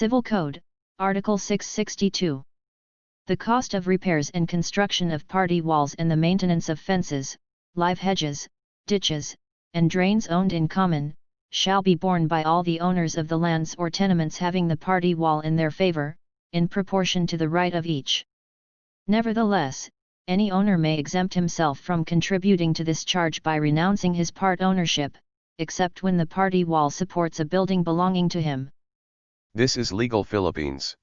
Civil Code, Article 662. The cost of repairs and construction of party walls and the maintenance of fences, live hedges, ditches, and drains owned in common, shall be borne by all the owners of the lands or tenements having the party wall in their favor, in proportion to the right of each. Nevertheless, any owner may exempt himself from contributing to this charge by renouncing his part ownership, except when the party wall supports a building belonging to him. This is Legal Philippines.